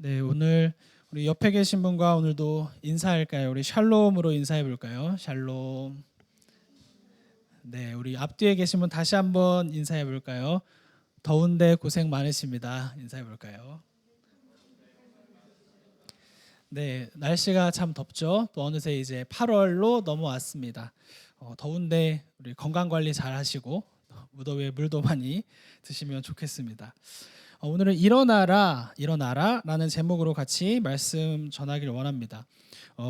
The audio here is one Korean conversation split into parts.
네, 오늘 우리 옆에 계신 분과 오늘도 인사할까요? 우리 샬롬으로 인사해 볼까요? 샬롬. 네, 우리 앞뒤에 계신 분 다시 한번 인사해 볼까요? 더운데 고생 많으십니다. 인사해 볼까요? 네, 날씨가 참 덥죠. 또 어느새 이제 8월로 넘어왔습니다. 더운데 우리 건강 관리 잘 하시고 무더위에 물도 많이 드시면 좋겠습니다. 오늘은 일어나라라는 제목으로 같이 말씀 전하기를 원합니다.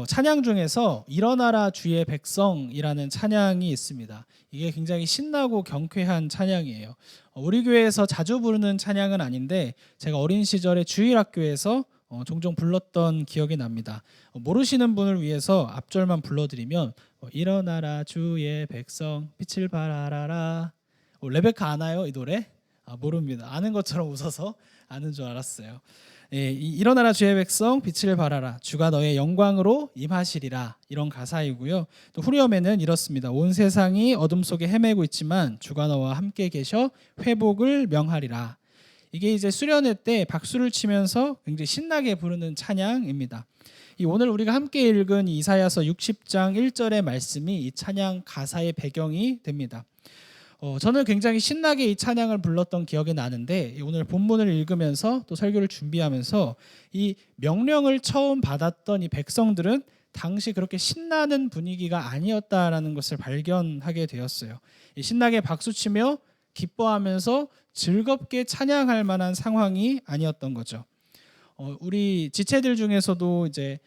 찬양 중에서 일어나라 주의 백성이라는 찬양이 있습니다. 이게 굉장히 신나고 경쾌한 찬양이에요. 우리 교회에서 자주 부르는 찬양은 아닌데 제가 어린 시절에 주일학교에서 종종 불렀던 기억이 납니다. 모르시는 분을 위해서 앞절만 불러드리면 일어나라 주의 백성 빛을 발하라. 레베카 아나요 이 노래? 모릅니다. 아는 것처럼 웃어서 아는 줄 알았어요. 예, 일어나라 주의 백성 빛을 발하라 주가 너의 영광으로 임하시리라 이런 가사이고요. 또 후렴에는 이렇습니다. 온 세상이 어둠 속에 헤매고 있지만 주가 너와 함께 계셔 회복을 명하리라. 이게 이제 수련회 때 박수를 치면서 굉장히 신나게 부르는 찬양입니다. 오늘 우리가 함께 읽은 이사야서 60장 1절의 말씀이 이 찬양 가사의 배경이 됩니다. 저는 굉장히 신나게 이 찬양을 불렀던 기억이 나는데 오늘 본문을 읽으면서 또 설교를 준비하면서 이 명령을 처음 받았던 이 백성들은 당시 그렇게 신나는 분위기가 아니었다라는 것을 발견하게 되었어요. 신나게 박수치며 기뻐하면서 즐겁게 찬양할 만한 상황이 아니었던 거죠. 우리 지체들 중에서도 이제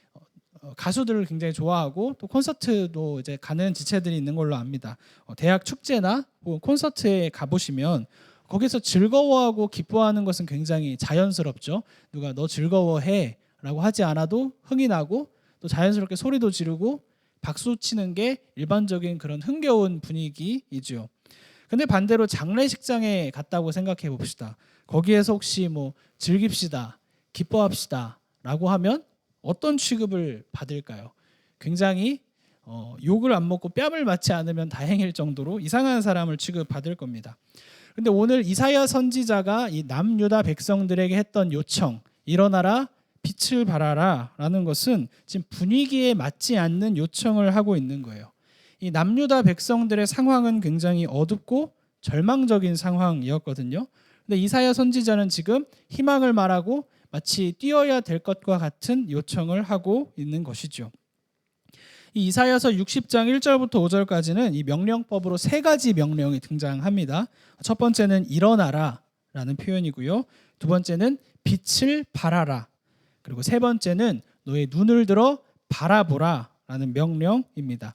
가수들을 굉장히 좋아하고 또 콘서트도 이제 가는 지체들이 있는 걸로 압니다. 대학 축제나 혹은 콘서트에 가보시면 거기서 즐거워하고 기뻐하는 것은 굉장히 자연스럽죠. 누가 너 즐거워해라고 하지 않아도 흥이 나고 또 자연스럽게 소리도 지르고 박수 치는 게 일반적인 그런 흥겨운 분위기이죠. 근데 반대로 장례식장에 갔다고 생각해 봅시다. 거기에서 혹시 뭐 즐깁시다, 기뻐합시다라고 하면 어떤 취급을 받을까요? 굉장히 욕을 안 먹고 뺨을 맞지 않으면 다행일 정도로 이상한 사람을 취급받을 겁니다. 근데 오늘 이사야 선지자가 이 남유다 백성들에게 했던 요청, 일어나라 빛을 발하라 라는 것은 지금 분위기에 맞지 않는 요청을 하고 있는 거예요. 이 남유다 백성들의 상황은 굉장히 어둡고 절망적인 상황이었거든요. 근데 이사야 선지자는 지금 희망을 말하고 마치 뛰어야 될 것과 같은 요청을 하고 있는 것이죠. 이 이사야서 60장 1절부터 5절까지는 이 명령법으로 세 가지 명령이 등장합니다. 첫 번째는 일어나라라는 표현이고요. 두 번째는 빛을 발하라. 그리고 세 번째는 너의 눈을 들어 바라보라라는 명령입니다.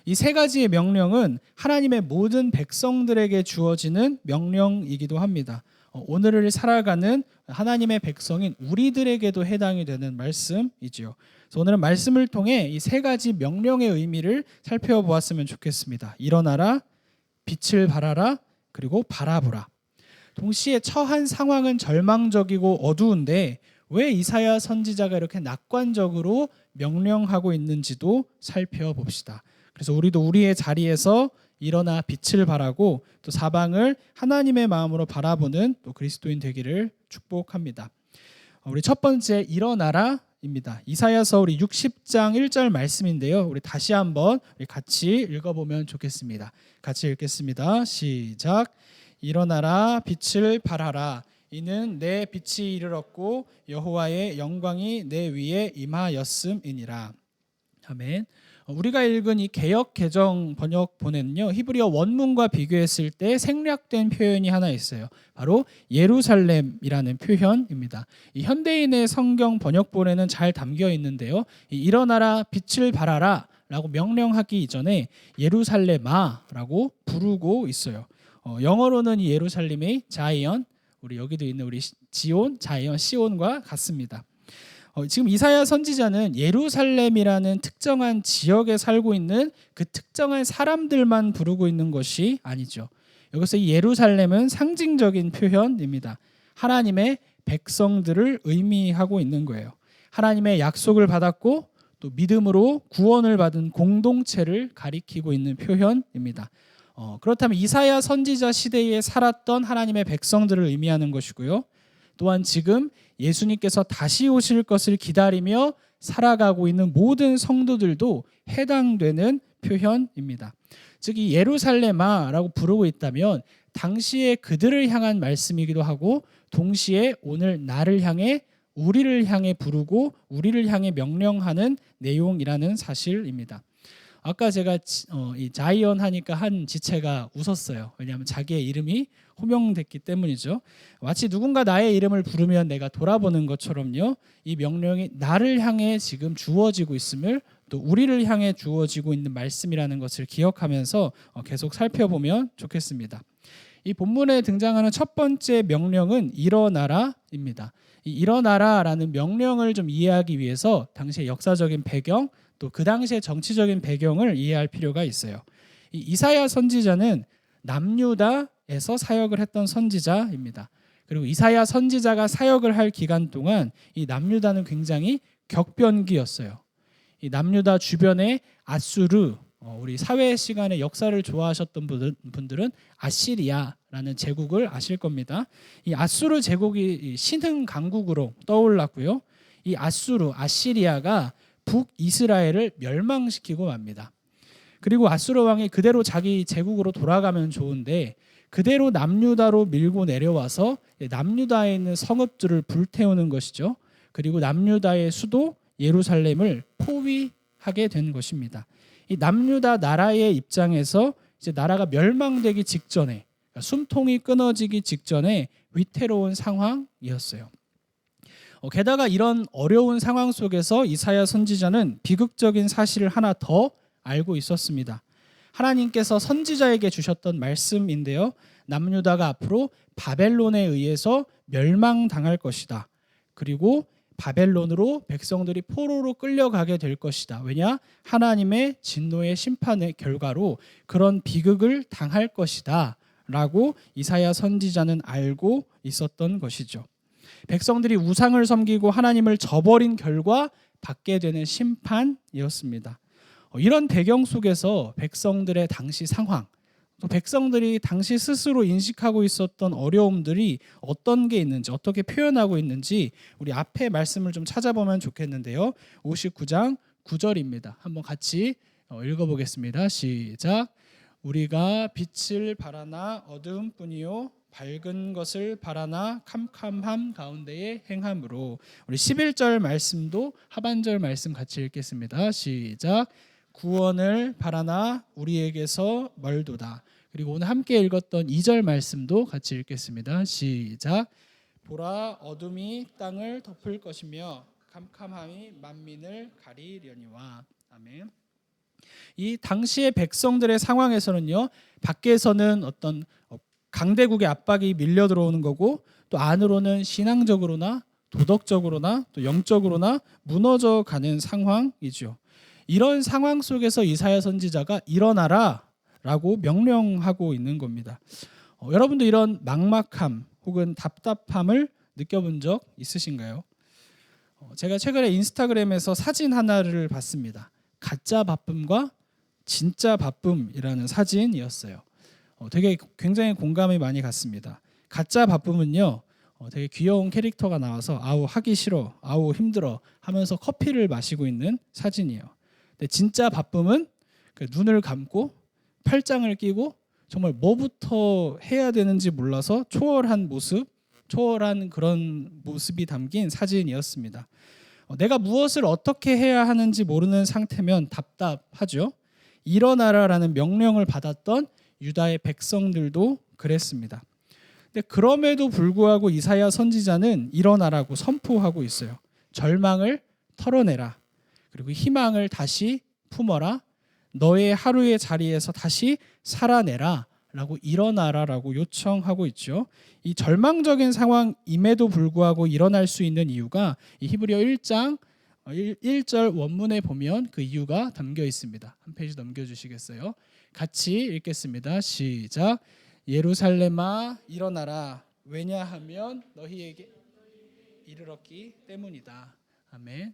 이 세 가지의 명령은 하나님의 모든 백성들에게 주어지는 명령이기도 합니다. 오늘을 살아가는 하나님의 백성인 우리들에게도 해당이 되는 말씀이지요. 그래서 오늘은 말씀을 통해 이 세 가지 명령의 의미를 살펴보았으면 좋겠습니다. 일어나라, 빛을 발하라, 그리고 바라보라. 동시에 처한 상황은 절망적이고 어두운데 왜 이사야 선지자가 이렇게 낙관적으로 명령하고 있는지도 살펴봅시다. 그래서 우리도 우리의 자리에서 일어나 빛을 발하고 또 사방을 하나님의 마음으로 바라보는 또 그리스도인 되기를 축복합니다. 우리 첫 번째 일어나라입니다. 이사야서 우리 60장 1절 말씀인데요. 우리 다시 한번 같이 읽어보면 좋겠습니다. 같이 읽겠습니다. 시작. 일어나라 빛을 발하라. 이는 내 빛이 이르렀고 여호와의 영광이 내 위에 임하였음이니라. 아멘. 우리가 읽은 이 개역 개정 번역본에는요, 히브리어 원문과 비교했을 때 생략된 표현이 하나 있어요. 바로 예루살렘이라는 표현입니다. 이 현대인의 성경 번역본에는 잘 담겨 있는데요, 일어나라 빛을 발하라 라고 명령하기 이전에 예루살렘아라고 부르고 있어요. 영어로는 이 예루살렘이 자이언, 우리 여기도 있는 우리 지온, 자이언, 시온과 같습니다. 지금 이사야 선지자는 예루살렘이라는 특정한 지역에 살고 있는 그 특정한 사람들만 부르고 있는 것이 아니죠. 여기서 이 예루살렘은 상징적인 표현입니다. 하나님의 백성들을 의미하고 있는 거예요. 하나님의 약속을 받았고 또 믿음으로 구원을 받은 공동체를 가리키고 있는 표현입니다. 그렇다면 이사야 선지자 시대에 살았던 하나님의 백성들을 의미하는 것이고요. 또한 지금 예수님께서 다시 오실 것을 기다리며 살아가고 있는 모든 성도들도 해당되는 표현입니다. 즉 이 예루살렘아라고 부르고 있다면 당시에 그들을 향한 말씀이기도 하고 동시에 오늘 나를 향해 우리를 향해 부르고 우리를 향해 명령하는 내용이라는 사실입니다. 아까 제가 이 자이언 하니까 한 지체가 웃었어요. 왜냐하면 자기의 이름이 호명됐기 때문이죠. 마치 누군가 나의 이름을 부르면 내가 돌아보는 것처럼요. 이 명령이 나를 향해 지금 주어지고 있음을 또 우리를 향해 주어지고 있는 말씀이라는 것을 기억하면서 계속 살펴보면 좋겠습니다. 이 본문에 등장하는 첫 번째 명령은 일어나라입니다. 이 일어나라라는 명령을 좀 이해하기 위해서 당시의 역사적인 배경 또 그 당시의 정치적인 배경을 이해할 필요가 있어요. 이 이사야 선지자는 남유다에서 사역을 했던 선지자입니다. 그리고 이사야 선지자가 사역을 할 기간 동안 이 남유다는 굉장히 격변기였어요. 이 남유다 주변에 아수르, 우리 사회 시간의 역사를 좋아하셨던 분들은 아시리아라는 제국을 아실 겁니다. 이 아수르 제국이 신흥 강국으로 떠올랐고요. 이 아시리아가 북이스라엘을 멸망시키고 맙니다. 그리고 아수르 왕이 그대로 자기 제국으로 돌아가면 좋은데 그대로 남유다로 밀고 내려와서 남유다에 있는 성읍들을 불태우는 것이죠. 그리고 남유다의 수도 예루살렘을 포위하게 된 것입니다. 이 남유다 나라의 입장에서 이제 나라가 멸망되기 직전에 숨통이 끊어지기 직전에 위태로운 상황이었어요. 게다가 이런 어려운 상황 속에서 이사야 선지자는 비극적인 사실을 하나 더 알고 있었습니다. 하나님께서 선지자에게 주셨던 말씀인데요. 남유다가 앞으로 바벨론에 의해서 멸망당할 것이다. 그리고 바벨론으로 백성들이 포로로 끌려가게 될 것이다. 왜냐? 하나님의 진노의 심판의 결과로 그런 비극을 당할 것이다. 라고 이사야 선지자는 알고 있었던 것이죠. 백성들이 우상을 섬기고 하나님을 저버린 결과 받게 되는 심판이었습니다. 이런 배경 속에서 백성들의 당시 상황, 또 백성들이 당시 스스로 인식하고 있었던 어려움들이 어떤 게 있는지, 어떻게 표현하고 있는지 우리 앞에 말씀을 좀 찾아보면 좋겠는데요. 59장 9절입니다. 한번 같이 읽어보겠습니다. 시작. 우리가 빛을 바라나 어두움뿐이요 밝은 것을 바라나 캄캄함 가운데에 행함으로. 우리 11절 말씀도 하반절 말씀 같이 읽겠습니다. 시작. 구원을 바라나 우리에게서 멀도다. 그리고 오늘 함께 읽었던 2절 말씀도 같이 읽겠습니다. 시작. 보라 어둠이 땅을 덮을 것이며 캄캄함이 만민을 가리려니와. 아멘. 이 당시의 백성들의 상황에서는요, 밖에서는 어떤 강대국의 압박이 밀려 들어오는 거고 또 안으로는 신앙적으로나 도덕적으로나 또 영적으로나 무너져 가는 상황이죠. 이런 상황 속에서 이사야 선지자가 일어나라라고 명령하고 있는 겁니다. 여러분도 이런 막막함 혹은 답답함을 느껴본 적 있으신가요? 제가 최근에 인스타그램에서 사진 하나를 봤습니다. 가짜 바쁨과 진짜 바쁨이라는 사진이었어요. 되게 굉장히 공감이 많이 갔습니다. 가짜 바쁨은요, 되게 귀여운 캐릭터가 나와서 아우 하기 싫어, 아우 힘들어 하면서 커피를 마시고 있는 사진이에요. 근데 진짜 바쁨은 눈을 감고 팔짱을 끼고 정말 뭐부터 해야 되는지 몰라서 초월한 모습, 초월한 그런 모습이 담긴 사진이었습니다. 내가 무엇을 어떻게 해야 하는지 모르는 상태면 답답하죠. 일어나라라는 명령을 받았던 유다의 백성들도 그랬습니다. 근데 그럼에도 불구하고 이사야 선지자는 일어나라고 선포하고 있어요. 절망을 털어내라. 그리고 희망을 다시 품어라. 너의 하루의 자리에서 다시 살아내라. 라고 일어나라라고 요청하고 있죠. 이 절망적인 상황임에도 불구하고 일어날 수 있는 이유가 이 히브리어 1장 1절 원문에 보면 그 이유가 담겨 있습니다. 한 페이지 넘겨주시겠어요? 같이 읽겠습니다. 시작. 예루살렘아 일어나라. 왜냐하면 너희에게 이르렀기 때문이다. 아멘.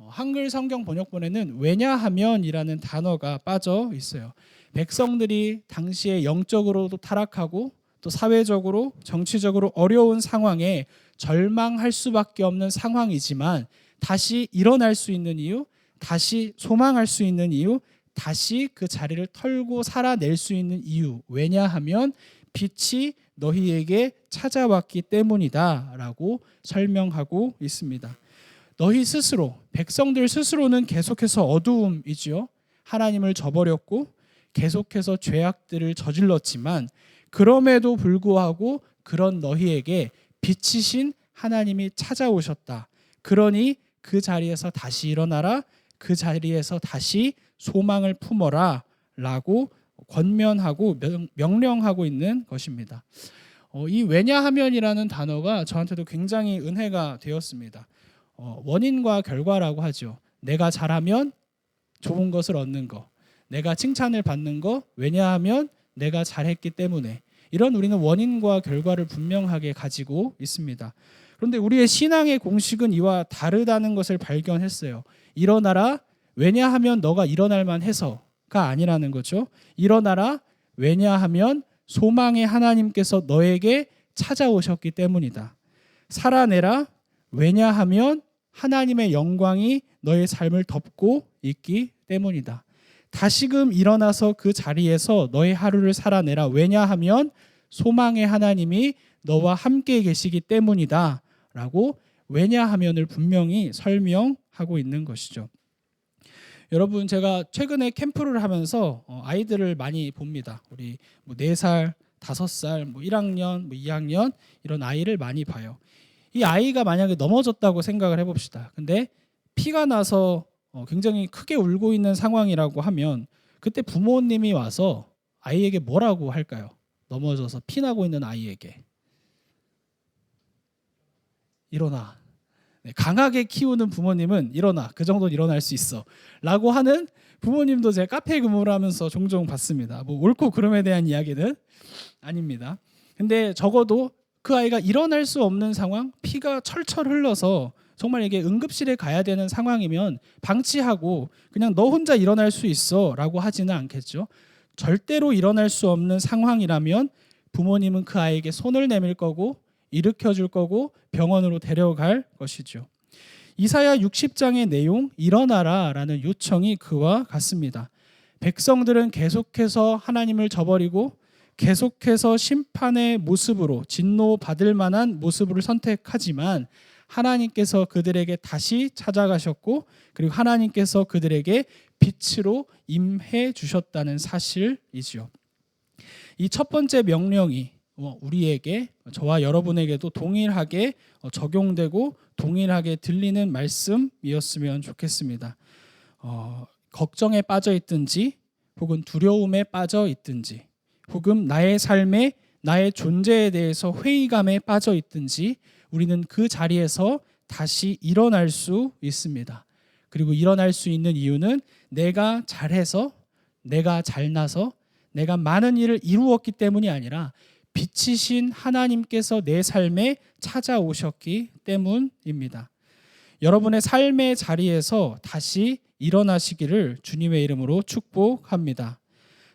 한글 성경 번역본에는 왜냐하면이라는 단어가 빠져 있어요. 백성들이 당시에 영적으로도 타락하고 또 사회적으로 정치적으로 어려운 상황에 절망할 수밖에 없는 상황이지만 다시 일어날 수 있는 이유, 다시 소망할 수 있는 이유, 다시 그 자리를 털고 살아낼 수 있는 이유, 왜냐하면 빛이 너희에게 찾아왔기 때문이다 라고 설명하고 있습니다. 너희 스스로, 백성들 스스로는 계속해서 어두움이지요. 하나님을 저버렸고 계속해서 죄악들을 저질렀지만 그럼에도 불구하고 그런 너희에게 빛이신 하나님이 찾아오셨다. 그러니 그 자리에서 다시 일어나라. 그 자리에서 다시 소망을 품어라 라고 권면하고 명령하고 있는 것입니다. 이 왜냐하면이라는 단어가 저한테도 굉장히 은혜가 되었습니다. 원인과 결과라고 하죠. 내가 잘하면 좋은 것을 얻는 거, 내가 칭찬을 받는 거, 왜냐하면 내가 잘했기 때문에. 이런 우리는 원인과 결과를 분명하게 가지고 있습니다. 그런데 우리의 신앙의 공식은 이와 다르다는 것을 발견했어요. 일어나라, 왜냐하면 너가 일어날 만해서가 아니라는 거죠. 일어나라, 왜냐하면 소망의 하나님께서 너에게 찾아오셨기 때문이다. 살아내라, 왜냐하면 하나님의 영광이 너의 삶을 덮고 있기 때문이다. 다시금 일어나서 그 자리에서 너의 하루를 살아내라. 왜냐하면 소망의 하나님이 너와 함께 계시기 때문이다 라고 왜냐하면을 분명히 설명하고 있는 것이죠. 여러분, 제가 최근에 캠프를 하면서 아이들을 많이 봅니다. 우리 4살, 5살, 1학년, 2학년 이런 아이를 많이 봐요. 이 아이가 만약에 넘어졌다고 생각을 해봅시다. 근데 피가 나서 굉장히 크게 울고 있는 상황이라고 하면 그때 부모님이 와서 아이에게 뭐라고 할까요? 넘어져서 피 나고 있는 아이에게 일어나. 네, 강하게 키우는 부모님은 일어나. 그 정도는 일어날 수 있어 라고 하는 부모님도 제 카페 근무를 하면서 종종 봤습니다. 옳고 그름에 대한 이야기는 아닙니다. 근데 적어도 그 아이가 일어날 수 없는 상황, 피가 철철 흘러서 정말 이게 응급실에 가야 되는 상황이면 방치하고 그냥 너 혼자 일어날 수 있어 라고 하지는 않겠죠. 절대로 일어날 수 없는 상황이라면 부모님은 그 아이에게 손을 내밀 거고 일으켜 줄 거고 병원으로 데려갈 것이죠. 이사야 60장의 내용, 일어나라 라는 요청이 그와 같습니다. 백성들은 계속해서 하나님을 저버리고 계속해서 심판의 모습으로 진노받을 만한 모습을 선택하지만 하나님께서 그들에게 다시 찾아가셨고 그리고 하나님께서 그들에게 빛으로 임해 주셨다는 사실이지요. 이 첫 번째 명령이 우리에게, 저와 여러분에게도 동일하게 적용되고 동일하게 들리는 말씀이었으면 좋겠습니다. 걱정에 빠져 있든지 혹은 두려움에 빠져 있든지 혹은 나의 삶에 나의 존재에 대해서 회의감에 빠져 있든지 우리는 그 자리에서 다시 일어날 수 있습니다. 그리고 일어날 수 있는 이유는 내가 잘해서, 내가 잘나서, 내가 많은 일을 이루었기 때문이 아니라 빛이신 하나님께서 내 삶에 찾아오셨기 때문입니다. 여러분의 삶의 자리에서 다시 일어나시기를 주님의 이름으로 축복합니다.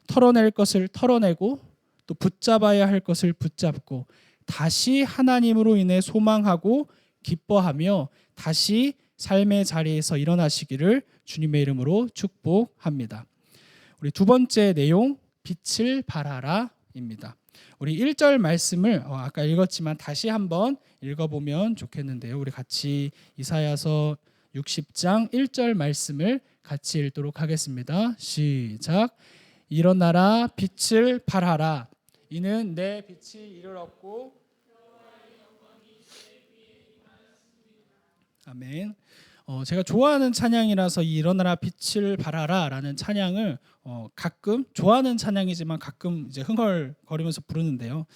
털어낼 것을 털어내고 또 붙잡아야 할 것을 붙잡고 다시 하나님으로 인해 소망하고 기뻐하며 다시 삶의 자리에서 일어나시기를 주님의 이름으로 축복합니다. 우리 두 번째 내용, 빛을 발하라입니다. 우리 1절 말씀을 아까 읽었지만 다시 한번 읽어보면 좋겠는데요. 우리 같이 이사야서 60장 1절 말씀을 같이 읽도록 하겠습니다. 시작. 일어나라, 빛을 발하라. 이는 내 빛이 이르렀고 아멘. 제가 좋아하는 찬양이라서 이 일어나라 빛을 발하라 라는 찬양을 가끔, 좋아하는 찬양이지만 가끔 이제 흥얼거리면서 부르는데요.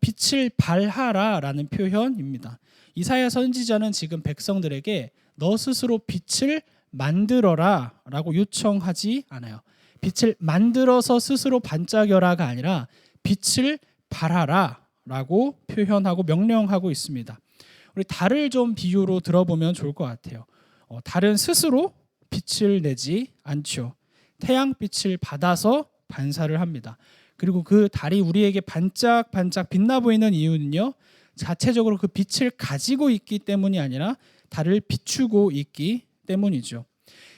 빛을 발하라 라는 표현입니다. 이사야 선지자는 지금 백성들에게 너 스스로 빛을 만들어라 라고 요청하지 않아요. 빛을 만들어서 스스로 반짝여라가 아니라 빛을 발하라 라고 표현하고 명령하고 있습니다. 우리 달을 좀 비유로 들어보면 좋을 것 같아요. 달은 스스로 빛을 내지 않죠. 태양빛을 받아서 반사를 합니다. 그리고 그 달이 우리에게 반짝반짝 빛나 보이는 이유는요, 자체적으로 그 빛을 가지고 있기 때문이 아니라 달을 비추고 있기 때문이죠.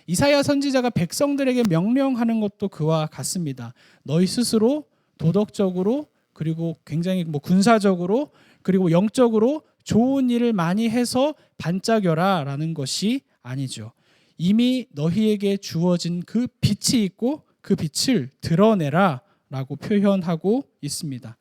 이사야 선지자가 백성들에게 명령하는 것도 그와 같습니다. 너희 스스로 도덕적으로, 그리고 굉장히 군사적으로, 그리고 영적으로 좋은 일을 많이 해서 반짝여라 라는 것이 아니죠. 이미 너희에게 주어진 그 빛이 있고 그 빛을 드러내라 라고 표현하고 있습니다.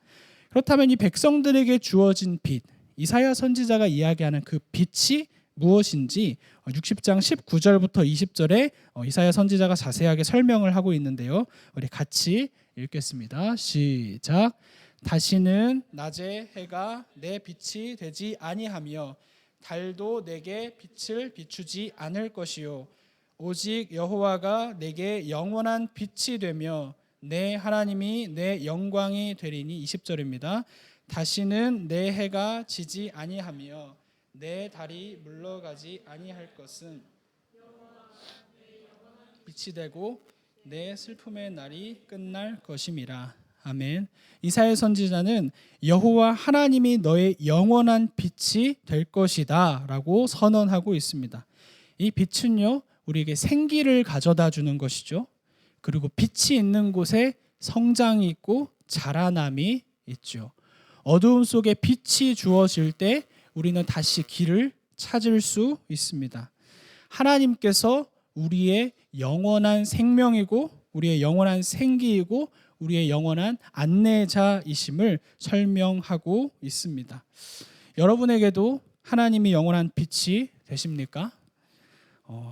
그렇다면 이 백성들에게 주어진 빛, 이사야 선지자가 이야기하는 그 빛이 무엇인지 60장 19절부터 20절에 이사야 선지자가 자세하게 설명을 하고 있는데요. 우리 같이 읽겠습니다. 시작. 다시는 낮에 해가 내 빛이 되지 아니하며 달도 내게 빛을 비추지 않을 것이요 오직 여호와가 내게 영원한 빛이 되며 내 하나님이 내 영광이 되리니. 20절입니다. 다시는 내 해가 지지 아니하며 내 달이 물러가지 아니할 것은 빛이 되고 내 슬픔의 날이 끝날 것임이라. 아멘. 이사야 선지자는 여호와 하나님이 너의 영원한 빛이 될 것이다 라고 선언하고 있습니다. 이 빛은요, 우리에게 생기를 가져다 주는 것이죠. 그리고 빛이 있는 곳에 성장이 있고 자라남이 있죠. 어두움 속에 빛이 주어질 때 우리는 다시 길을 찾을 수 있습니다. 하나님께서 우리의 영원한 생명이고 우리의 영원한 생기이고 우리의 영원한 안내자이심을 설명하고 있습니다. 여러분에게도 하나님이 영원한 빛이 되십니까?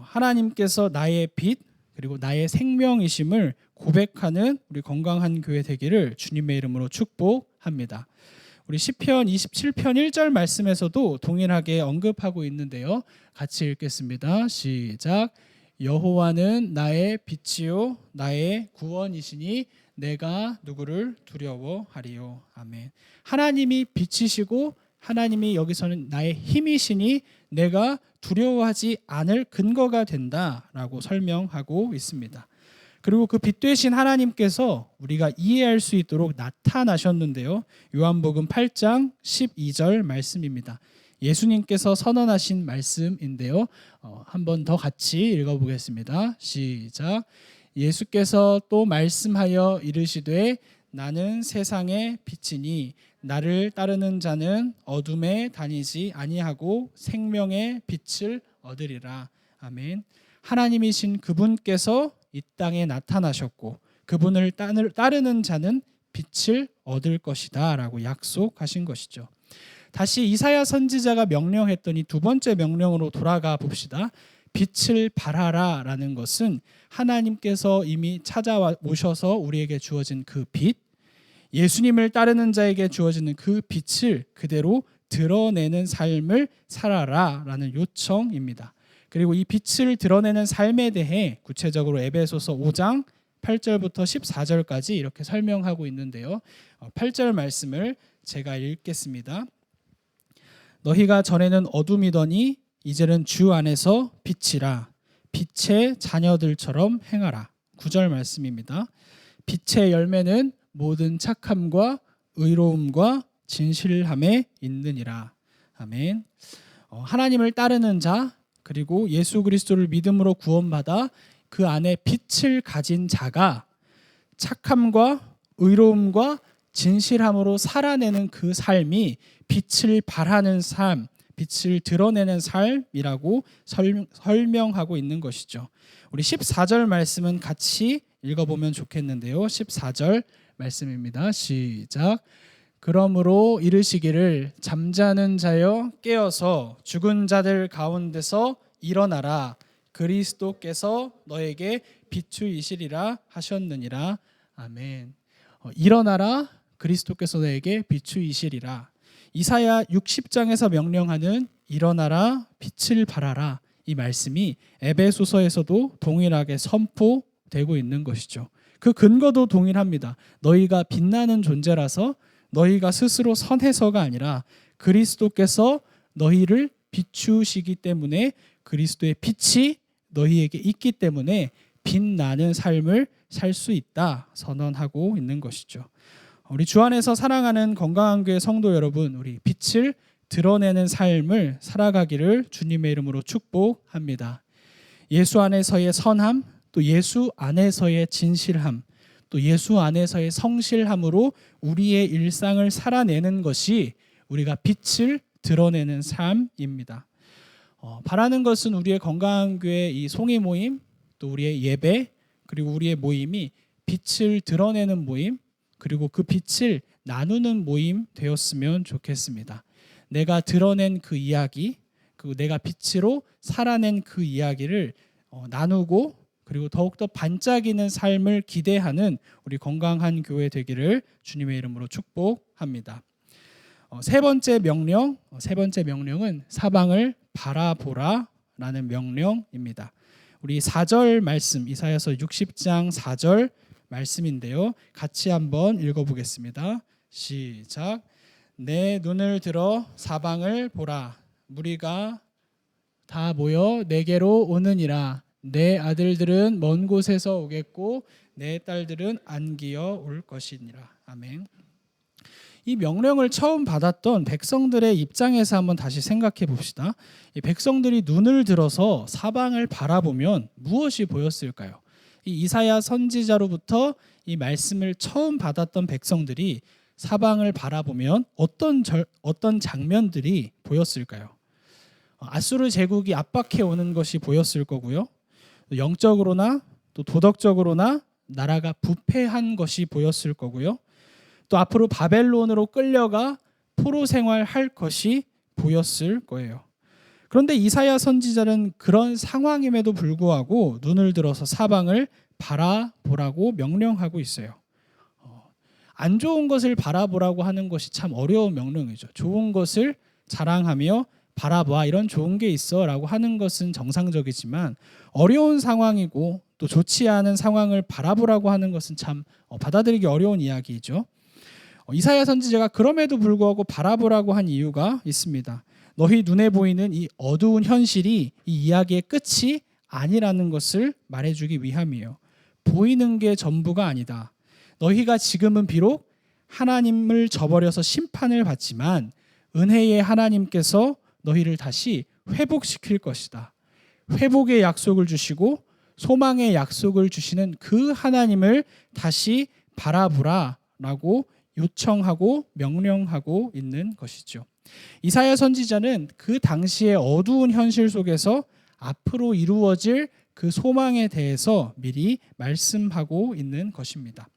하나님께서 나의 빛 그리고 나의 생명이심을 고백하는 우리 건강한 교회 되기를 주님의 이름으로 축복합니다. 우리 시편 27편 1절 말씀에서도 동일하게 언급하고 있는데요. 같이 읽겠습니다. 시작. 여호와는 나의 빛이요 나의 구원이시니 내가 누구를 두려워하리요. 아멘. 하나님이 빛이시고 하나님이 여기서는 나의 힘이시니 내가 두려워하지 않을 근거가 된다라고 설명하고 있습니다. 그리고 그 빛 되신 하나님께서 우리가 이해할 수 있도록 나타나셨는데요. 요한복음 8장 12절 말씀입니다. 예수님께서 선언하신 말씀인데요. 한 번 더 같이 읽어보겠습니다. 시작. 예수께서 또 말씀하여 이르시되 나는 세상의 빛이니 나를 따르는 자는 어둠에 다니지 아니하고 생명의 빛을 얻으리라. 아멘. 하나님이신 그분께서 이 땅에 나타나셨고 그분을 따르는 자는 빛을 얻을 것이다 라고 약속하신 것이죠. 다시 이사야 선지자가 명령했더니 두 번째 명령으로 돌아가 봅시다. 빛을 발하라 라는 것은 하나님께서 이미 찾아오셔서 우리에게 주어진 그 빛, 예수님을 따르는 자에게 주어지는 그 빛을 그대로 드러내는 삶을 살아라 라는 요청입니다. 그리고 이 빛을 드러내는 삶에 대해 구체적으로 에베소서 5장 8절부터 14절까지 이렇게 설명하고 있는데요. 8절 말씀을 제가 읽겠습니다. 너희가 전에는 어둠이더니 이제는 주 안에서 빛이라. 빛의 자녀들처럼 행하라. 9절 말씀입니다. 빛의 열매는 모든 착함과 의로움과 진실함에 있느니라. 아멘. 하나님을 따르는 자 그리고 예수 그리스도를 믿음으로 구원받아 그 안에 빛을 가진 자가 착함과 의로움과 진실함으로 살아내는 그 삶이 빛을 발하는 삶, 빛을 드러내는 삶이라고 설명하고 있는 것이죠. 우리 14절 말씀은 같이 읽어보면 좋겠는데요. 14절 말씀입니다. 시작. 그러므로 이르시기를 잠자는 자여 깨어서 죽은 자들 가운데서 일어나라. 그리스도께서 너에게 비추이시리라 하셨느니라. 아멘. 일어나라. 그리스도께서 너에게 비추이시리라. 이사야 60장에서 명령하는 일어나라 빛을 발하라 이 말씀이 에베소서에서도 동일하게 선포되고 있는 것이죠. 그 근거도 동일합니다. 너희가 빛나는 존재라서 너희가 스스로 선해서가 아니라 그리스도께서 너희를 비추시기 때문에 그리스도의 빛이 너희에게 있기 때문에 빛나는 삶을 살 수 있다 선언하고 있는 것이죠. 우리 주 안에서 사랑하는 건강한 교회 성도 여러분, 우리 빛을 드러내는 삶을 살아가기를 주님의 이름으로 축복합니다. 예수 안에서의 선함, 또 예수 안에서의 진실함, 또 예수 안에서의 성실함으로 우리의 일상을 살아내는 것이 우리가 빛을 드러내는 삶입니다. 바라는 것은 우리의 건강한 교회 이 송이 모임, 또 우리의 예배, 그리고 우리의 모임이 빛을 드러내는 모임, 그리고 그 빛을 나누는 모임 되었으면 좋겠습니다. 내가 드러낸 그 이야기, 그리고 내가 빛으로 살아낸 그 이야기를 나누고, 그리고 더욱더 반짝이는 삶을 기대하는 우리 건강한 교회 되기를 주님의 이름으로 축복합니다. 세 번째 명령은 사방을 바라보라라는 명령입니다. 우리 4절 말씀, 이사야서 60장 4절 말씀인데요. 같이 한번 읽어보겠습니다. 시작. 내 눈을 들어 사방을 보라. 무리가 다 모여 내게로 오느니라. 내 아들들은 먼 곳에서 오겠고 내 딸들은 안기어 올 것이니라. 아멘. 이 명령을 처음 받았던 백성들의 입장에서 한번 다시 생각해 봅시다. 이 백성들이 눈을 들어서 사방을 바라보면 무엇이 보였을까요? 이 이사야 선지자로부터 이 말씀을 처음 받았던 백성들이 사방을 바라보면 어떤 장면들이 보였을까요? 아수르 제국이 압박해 오는 것이 보였을 거고요. 영적으로나 또 도덕적으로나 나라가 부패한 것이 보였을 거고요. 또 앞으로 바벨론으로 끌려가 포로 생활할 것이 보였을 거예요. 그런데 이사야 선지자는 그런 상황임에도 불구하고 눈을 들어서 사방을 바라보라고 명령하고 있어요. 안 좋은 것을 바라보라고 하는 것이 참 어려운 명령이죠. 좋은 것을 자랑하며 바라봐, 이런 좋은 게 있어 라고 하는 것은 정상적이지만 어려운 상황이고 또 좋지 않은 상황을 바라보라고 하는 것은 참 받아들이기 어려운 이야기이죠. 이사야 선지자가 그럼에도 불구하고 바라보라고 한 이유가 있습니다. 너희 눈에 보이는 이 어두운 현실이 이 이야기의 끝이 아니라는 것을 말해주기 위함이에요. 보이는 게 전부가 아니다. 너희가 지금은 비록 하나님을 저버려서 심판을 받지만 은혜의 하나님께서 너희를 다시 회복시킬 것이다. 회복의 약속을 주시고 소망의 약속을 주시는 그 하나님을 다시 바라보라라고 요청하고 명령하고 있는 것이죠. 이사야 선지자는 그 당시의 어두운 현실 속에서 앞으로 이루어질 그 소망에 대해서 미리 말씀하고 있는 것입니다.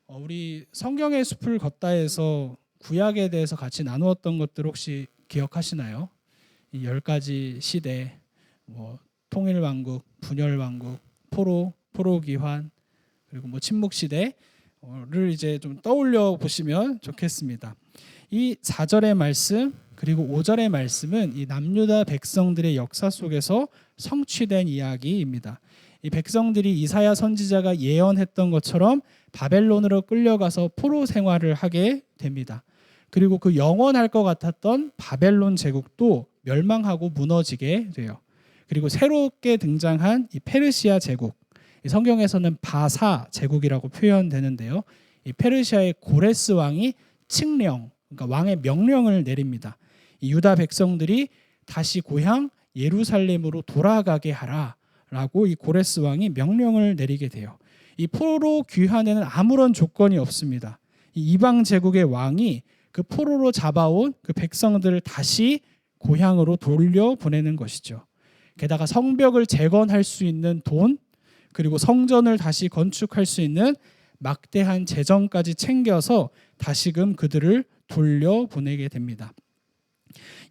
우리 성경의 숲을 걷다에서 구약에 대해서 같이 나누었던 것들 혹시 기억하시나요? 이 10가지 시대, 통일왕국, 분열왕국, 포로기환, 그리고 침묵시대를 이제 좀 떠올려 보시면 좋겠습니다. 이 4절의 말씀 그리고 5절의 말씀은 이 남유다 백성들의 역사 속에서 성취된 이야기입니다. 이 백성들이 이사야 선지자가 예언했던 것처럼 바벨론으로 끌려가서 포로 생활을 하게 됩니다. 그리고 그 영원할 것 같았던 바벨론 제국도 멸망하고 무너지게 돼요. 그리고 새롭게 등장한 이 페르시아 제국, 이 성경에서는 바사 제국이라고 표현되는데요. 이 페르시아의 고레스 왕이 칙령, 그러니까 왕의 명령을 내립니다. 이 유다 백성들이 다시 고향 예루살렘으로 돌아가게 하라라고 이 고레스 왕이 명령을 내리게 돼요. 이 포로 귀환에는 아무런 조건이 없습니다. 이 이방 제국의 왕이 그 포로로 잡아온 그 백성들을 다시 고향으로 돌려보내는 것이죠. 게다가 성벽을 재건할 수 있는 돈, 그리고 성전을 다시 건축할 수 있는 막대한 재정까지 챙겨서 다시금 그들을 돌려보내게 됩니다.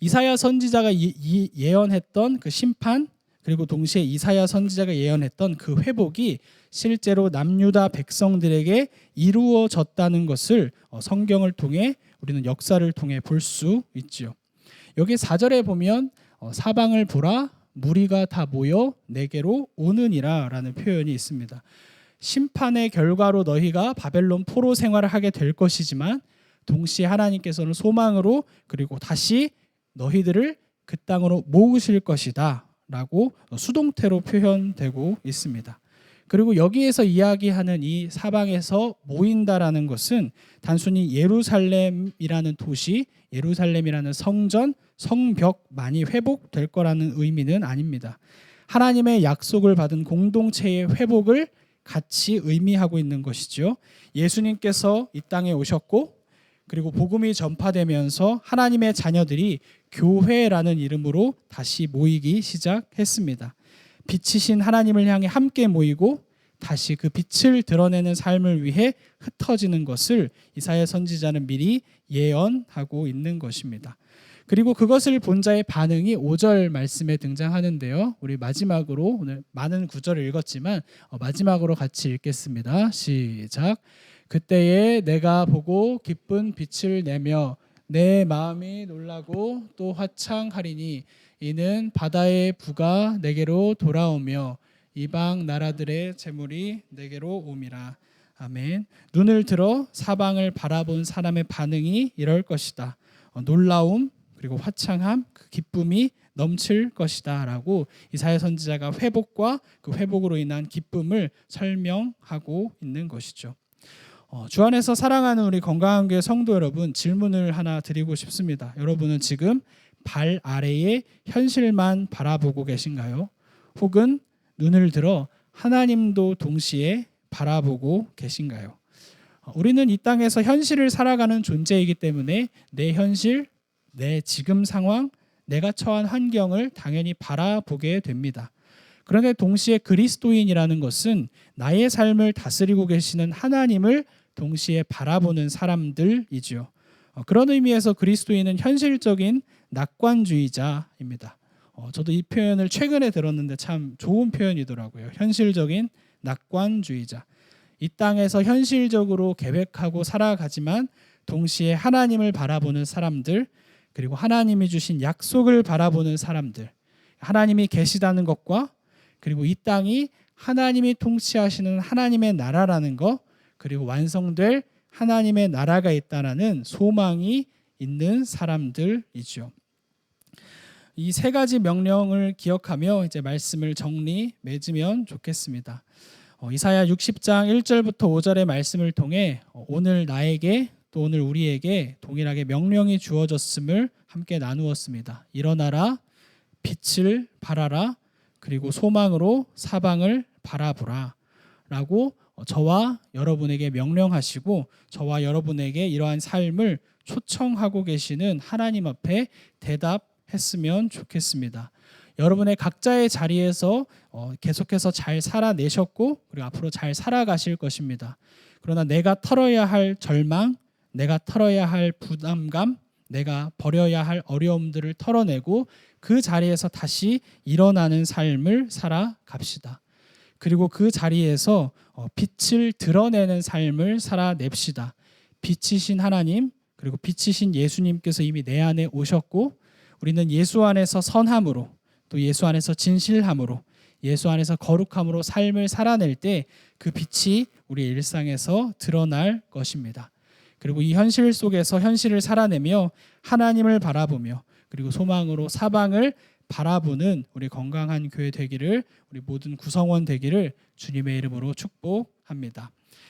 이사야 선지자가 예언했던 그 심판, 그리고 동시에 이사야 선지자가 예언했던 그 회복이 실제로 남유다 백성들에게 이루어졌다는 것을 성경을 통해 우리는 역사를 통해 볼 수 있죠. 여기 4절에 보면 사방을 보라, 무리가 다 모여 내게로 오느니라 라는 표현이 있습니다. 심판의 결과로 너희가 바벨론 포로 생활을 하게 될 것이지만 동시에 하나님께서는 소망으로 그리고 다시 너희들을 그 땅으로 모으실 것이다 라고 수동태로 표현되고 있습니다. 그리고 여기에서 이야기하는 이 사방에서 모인다라는 것은 단순히 예루살렘이라는 도시, 예루살렘이라는 성전, 성벽만이 회복될 거라는 의미는 아닙니다. 하나님의 약속을 받은 공동체의 회복을 같이 의미하고 있는 것이죠. 예수님께서 이 땅에 오셨고, 그리고 복음이 전파되면서 하나님의 자녀들이 교회라는 이름으로 다시 모이기 시작했습니다. 빛이신 하나님을 향해 함께 모이고 다시 그 빛을 드러내는 삶을 위해 흩어지는 것을 이사야 선지자는 미리 예언하고 있는 것입니다. 그리고 그것을 본 자의 반응이 5절 말씀에 등장하는데요. 우리 마지막으로 오늘 많은 구절을 읽었지만 마지막으로 같이 읽겠습니다. 시작. 그때에 내가 보고 기쁜 빛을 내며 내 마음이 놀라고 또 화창하리니 이는 바다의 부가 내게로 돌아오며 이방 나라들의 재물이 내게로 옴이라. 아멘. 눈을 들어 사방을 바라본 사람의 반응이 이럴 것이다. 놀라움 그리고 화창함, 그 기쁨이 넘칠 것이다 라고 이사야 선지자가 회복과 그 회복으로 인한 기쁨을 설명하고 있는 것이죠. 주 안에서 사랑하는 우리 건강한 교회 성도 여러분, 질문을 하나 드리고 싶습니다. 여러분은 지금 발 아래의 현실만 바라보고 계신가요? 혹은 눈을 들어 하나님도 동시에 바라보고 계신가요? 우리는 이 땅에서 현실을 살아가는 존재이기 때문에 내 현실, 내 지금 상황, 내가 처한 환경을 당연히 바라보게 됩니다. 그런데 동시에 그리스도인이라는 것은 나의 삶을 다스리고 계시는 하나님을 동시에 바라보는 사람들이죠. 그런 의미에서 그리스도인은 현실적인 낙관주의자입니다. 저도 이 표현을 최근에 들었는데 참 좋은 표현이더라고요. 현실적인 낙관주의자. 이 땅에서 현실적으로 계획하고 살아가지만 동시에 하나님을 바라보는 사람들, 그리고 하나님이 주신 약속을 바라보는 사람들, 하나님이 계시다는 것과 그리고 이 땅이 하나님이 통치하시는 하나님의 나라라는 것, 그리고 완성될 하나님의 나라가 있다라는 소망이 있는 사람들이죠. 이 세 가지 명령을 기억하며 이제 말씀을 정리 맺으면 좋겠습니다. 이사야 60장 1절부터 5절의 말씀을 통해 오늘 나에게 또 오늘 우리에게 동일하게 명령이 주어졌음을 함께 나누었습니다. 일어나라, 빛을 발하라, 그리고 소망으로 사방을 바라보라 라고 저와 여러분에게 명령하시고 저와 여러분에게 이러한 삶을 초청하고 계시는 하나님 앞에 대답했으면 좋겠습니다. 여러분의 각자의 자리에서 계속해서 잘 살아내셨고 그리고 앞으로 잘 살아가실 것입니다. 그러나 내가 털어야 할 절망, 내가 털어야 할 부담감, 내가 버려야 할 어려움들을 털어내고 그 자리에서 다시 일어나는 삶을 살아갑시다. 그리고 그 자리에서 빛을 드러내는 삶을 살아냅시다. 빛이신 하나님, 그리고 빛이신 예수님께서 이미 내 안에 오셨고 우리는 예수 안에서 선함으로 또 예수 안에서 진실함으로 예수 안에서 거룩함으로 삶을 살아낼 때 그 빛이 우리의 일상에서 드러날 것입니다. 그리고 이 현실 속에서 현실을 살아내며 하나님을 바라보며 그리고 소망으로 사방을 바라보는 우리 건강한 교회 되기를, 우리 모든 구성원 되기를 주님의 이름으로 축복합니다.